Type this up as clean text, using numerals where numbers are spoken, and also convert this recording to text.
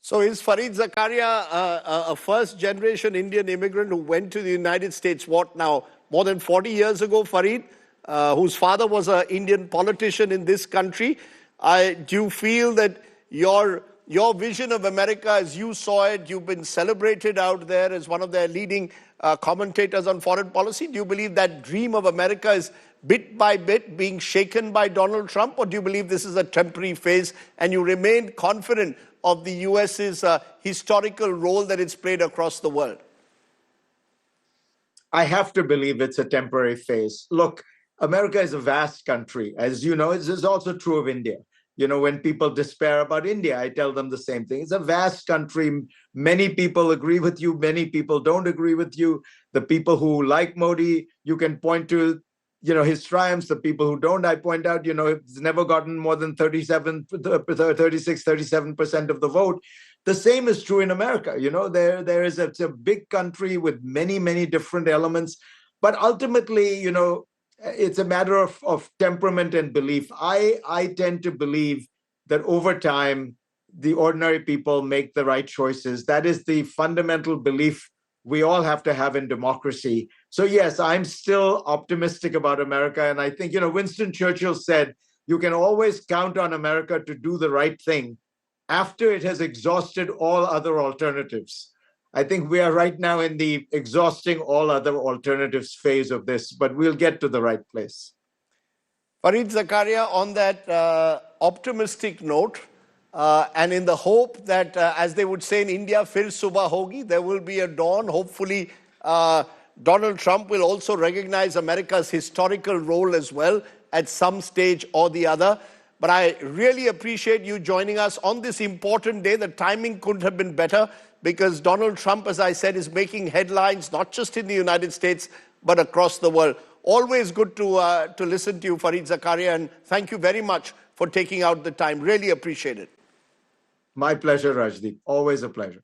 So is Fareed Zakaria a first-generation Indian immigrant who went to the United States, what now, more than 40 years ago, Fareed, whose father was an Indian politician in this country? Do you feel that your vision of America as you saw it, you've been celebrated out there as one of their leading commentators on foreign policy? Do you believe that dream of America is bit by bit being shaken by Donald Trump, or do you believe this is a temporary phase and you remain confident of the US's historical role that it's played across the world? I have to believe it's a temporary phase. Look, America is a vast country. As you know, this is also true of India. You know, when people despair about India, I tell them the same thing. It's a vast country. Many people agree with you. Many people don't agree with you. The people who like Modi, you can point to, his triumphs. The people who don't, I point out, it's never gotten more than 36, 37% of the vote. The same is true in America. It's a big country with many, many different elements. But ultimately, it's a matter of temperament and belief. I tend to believe that over time, the ordinary people make the right choices. That is the fundamental belief we all have to have in democracy. So yes, I'm still optimistic about America. And I think, Winston Churchill said, you can always count on America to do the right thing after it has exhausted all other alternatives. I think we are right now in the exhausting all other alternatives phase of this, but we'll get to the right place. Fareed Zakaria, on that optimistic note, and in the hope that, as they would say in India, fir subah hogi, there will be a dawn. Hopefully, Donald Trump will also recognize America's historical role as well at some stage or the other. But I really appreciate you joining us on this important day. The timing couldn't have been better because Donald Trump, as I said, is making headlines, not just in the United States, but across the world. Always good to listen to you, Fareed Zakaria, and thank you very much for taking out the time. Really appreciate it. My pleasure, Rajdeep. Always a pleasure.